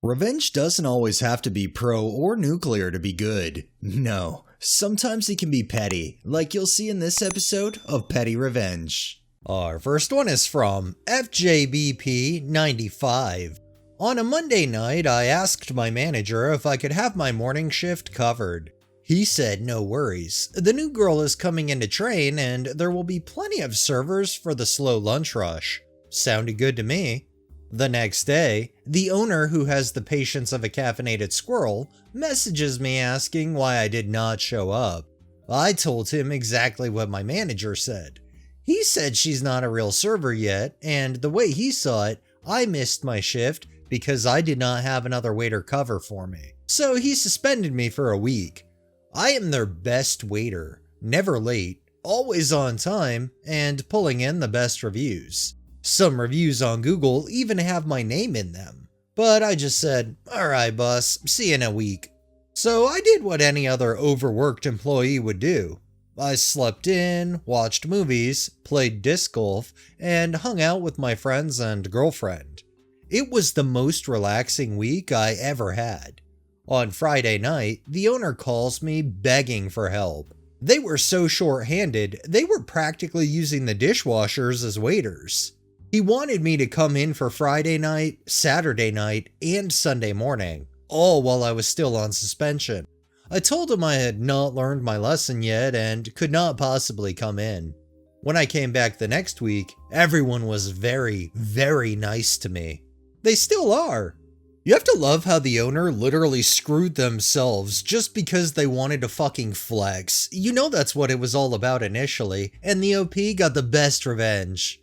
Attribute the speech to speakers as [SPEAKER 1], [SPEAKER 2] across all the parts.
[SPEAKER 1] Revenge doesn't always have to be pro or nuclear to be good. No, sometimes it can be petty, like you'll see in this episode of Petty Revenge. Our first one is from FJBP95. On a Monday night, I asked my manager if I could have my morning shift covered. He said no worries, the new girl is coming in to train and there will be plenty of servers for the slow lunch rush. Sounded good to me. The next day, the owner, who has the patience of a caffeinated squirrel, messages me asking why I did not show up. I told him exactly what my manager said. He said she's not a real server yet, and the way he saw it, I missed my shift because I did not have another waiter cover for me. So he suspended me for a week. I am their best waiter, never late, always on time, and pulling in the best reviews. Some reviews on Google even have my name in them. But I just said, alright boss, see you in a week. So I did what any other overworked employee would do. I slept in, watched movies, played disc golf, and hung out with my friends and girlfriend. It was the most relaxing week I ever had. On Friday night, the owner calls me begging for help. They were so short-handed, they were practically using the dishwashers as waiters. He wanted me to come in for Friday night, Saturday night, and Sunday morning, all while I was still on suspension. I told him I had not learned my lesson yet and could not possibly come in. When I came back the next week, everyone was very, very nice to me. They still are. You have to love how the owner literally screwed themselves just because they wanted to fucking flex. You know that's what it was all about initially, and the OP got the best revenge.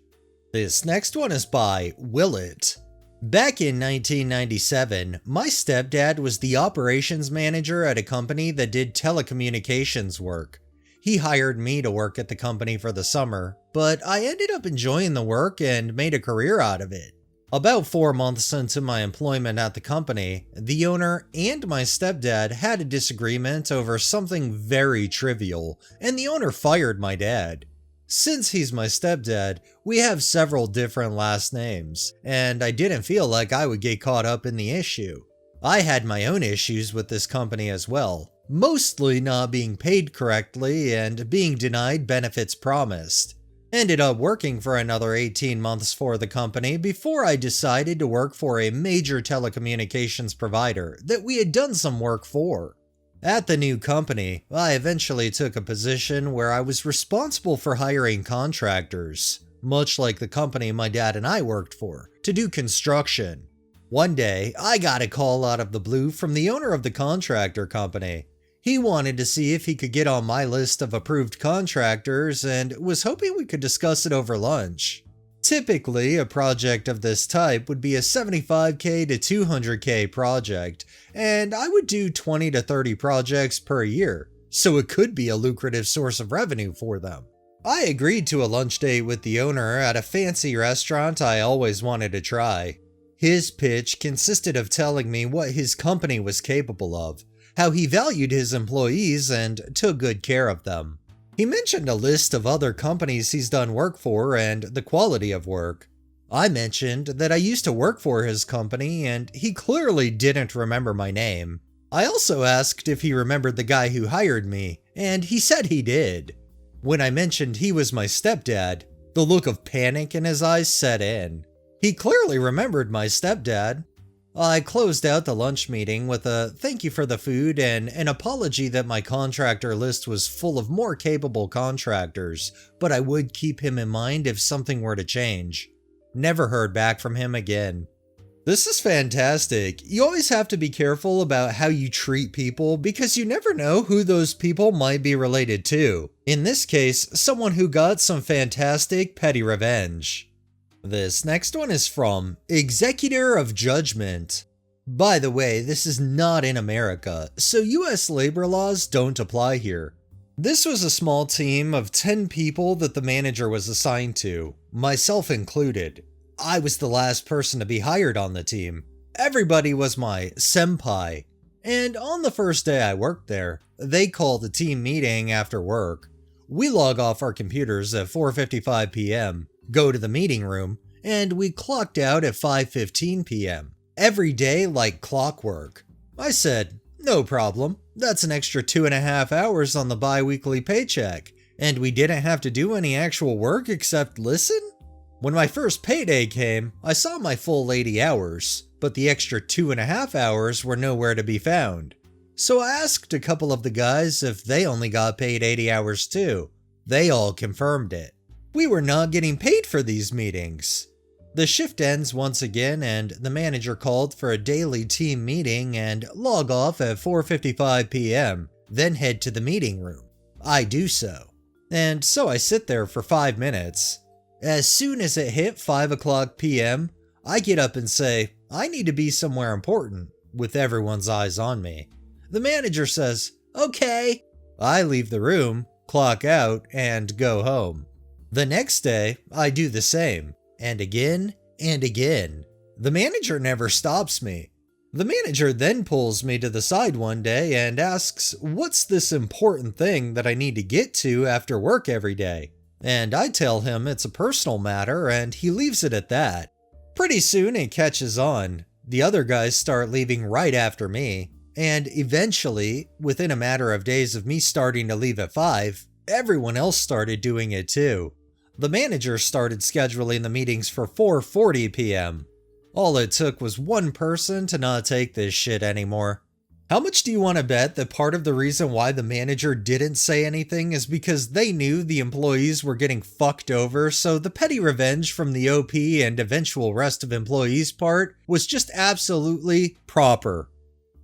[SPEAKER 1] This next one is by Willet. Back in 1997, my stepdad was the operations manager at a company that did telecommunications work. He hired me to work at the company for the summer, but I ended up enjoying the work and made a career out of it. About 4 months into my employment at the company, the owner and my stepdad had a disagreement over something very trivial, and the owner fired my dad. Since he's my stepdad, we have several different last names, and I didn't feel like I would get caught up in the issue. I had my own issues with this company as well, mostly not being paid correctly and being denied benefits promised. Ended up working for another 18 months for the company before I decided to work for a major telecommunications provider that we had done some work for. At the new company, I eventually took a position where I was responsible for hiring contractors, much like the company my dad and I worked for, to do construction. One day, I got a call out of the blue from the owner of the contractor company. He wanted to see if he could get on my list of approved contractors and was hoping we could discuss it over lunch. Typically, a project of this type would be a $75K to $200K project, and I would do 20 to 30 projects per year, so it could be a lucrative source of revenue for them. I agreed to a lunch date with the owner at a fancy restaurant I always wanted to try. His pitch consisted of telling me what his company was capable of, how he valued his employees and took good care of them. He mentioned a list of other companies he's done work for and the quality of work. I mentioned that I used to work for his company and he clearly didn't remember my name. I also asked if he remembered the guy who hired me, and he said he did. When I mentioned he was my stepdad, the look of panic in his eyes set in. He clearly remembered my stepdad. I closed out the lunch meeting with a thank you for the food and an apology that my contractor list was full of more capable contractors, but I would keep him in mind if something were to change. Never heard back from him again. This is fantastic. You always have to be careful about how you treat people because you never know who those people might be related to. In this case, someone who got some fantastic petty revenge. This next one is from Executor of Judgment. By the way, this is not in America, so US labor laws don't apply here. This was a small team of 10 people that the manager was assigned to, myself included. I was the last person to be hired on the team. Everybody was my senpai. And on the first day I worked there, they called a team meeting after work. We log off our computers at 4:55 p.m., go to the meeting room, and we clocked out at 5:15 p.m. every day like clockwork. I said, no problem, that's an extra 2.5 hours on the bi-weekly paycheck, and we didn't have to do any actual work except listen? When my first payday came, I saw my full 80 hours, but the extra 2.5 hours were nowhere to be found. So I asked a couple of the guys if they only got paid 80 hours too. They all confirmed it. We were not getting paid for these meetings. The shift ends once again and the manager called for a daily team meeting and log off at 4:55 p.m., then head to the meeting room. I do so. And so I sit there for 5 minutes. As soon as it hit 5 o'clock p.m., I get up and say, I need to be somewhere important, with everyone's eyes on me. The manager says, okay. I leave the room, clock out, and go home. The next day, I do the same, and again, and again. The manager never stops me. The manager then pulls me to the side one day and asks, what's this important thing that I need to get to after work every day? And I tell him it's a personal matter, and he leaves it at that. Pretty soon it catches on. The other guys start leaving right after me, and eventually, within a matter of days of me starting to leave at 5, everyone else started doing it too. The manager started scheduling the meetings for 4:40 p.m. All it took was one person to not take this shit anymore. How much do you want to bet that part of the reason why the manager didn't say anything is because they knew the employees were getting fucked over, so the petty revenge from the OP and eventual rest of employees part was just absolutely proper.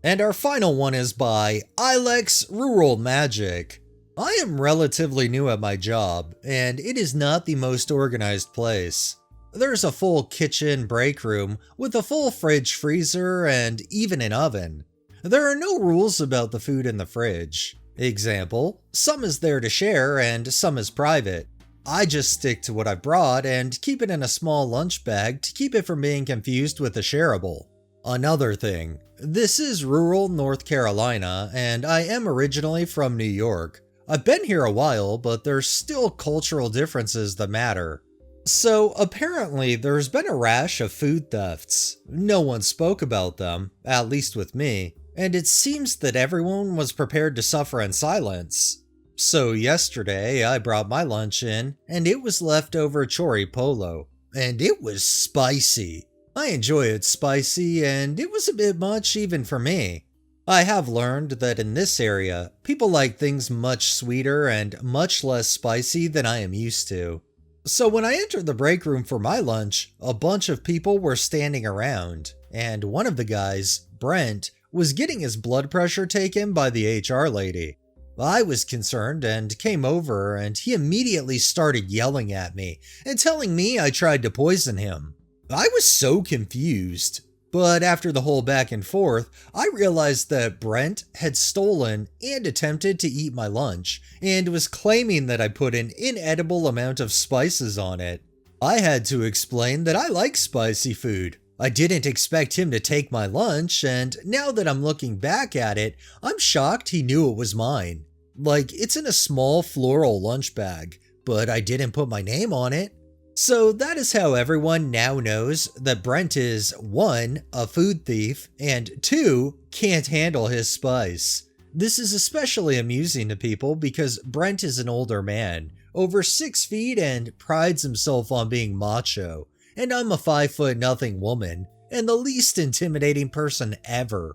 [SPEAKER 1] And our final one is by Ilex Rural Magic. I am relatively new at my job, and it is not the most organized place. There's a full kitchen break room with a full fridge freezer and even an oven. There are no rules about the food in the fridge. Example, some is there to share and some is private. I just stick to what I brought and keep it in a small lunch bag to keep it from being confused with a shareable. Another thing, this is rural North Carolina and I am originally from New York. I've been here a while, but there's still cultural differences that matter. So apparently there's been a rash of food thefts. No one spoke about them, at least with me, and it seems that everyone was prepared to suffer in silence. So yesterday I brought my lunch in, and it was leftover chori polo, and it was spicy. I enjoy it spicy, and it was a bit much even for me. I have learned that in this area, people like things much sweeter and much less spicy than I am used to. So when I entered the break room for my lunch, a bunch of people were standing around, and one of the guys, Brent, was getting his blood pressure taken by the HR lady. I was concerned and came over, and he immediately started yelling at me and telling me I tried to poison him. I was so confused. But after the whole back and forth, I realized that Brent had stolen and attempted to eat my lunch, and was claiming that I put an inedible amount of spices on it. I had to explain that I like spicy food. I didn't expect him to take my lunch, and now that I'm looking back at it, I'm shocked he knew it was mine. Like, it's in a small floral lunch bag, but I didn't put my name on it. So that is how everyone now knows that Brent is 1. A food thief, and 2. Can't handle his spice. This is especially amusing to people because Brent is an older man, over 6 feet and prides himself on being macho, and I'm a 5'0" woman, and the least intimidating person ever.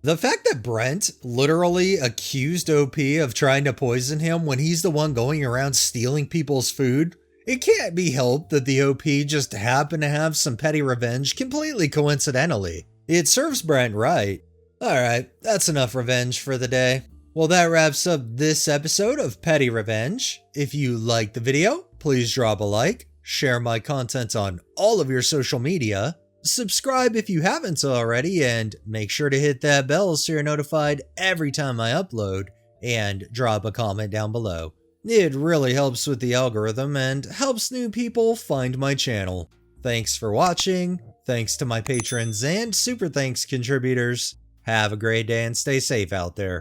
[SPEAKER 1] The fact that Brent literally accused OP of trying to poison him when he's the one going around stealing people's food, it can't be helped that the OP just happened to have some petty revenge completely coincidentally. It serves Brent right. Alright, that's enough revenge for the day. Well, that wraps up this episode of Petty Revenge. If you liked the video, please drop a like, share my content on all of your social media, subscribe if you haven't already, and make sure to hit that bell so you're notified every time I upload, and drop a comment down below. It really helps with the algorithm and helps new people find my channel. Thanks for watching, thanks to my patrons and super thanks contributors. Have a great day and stay safe out there.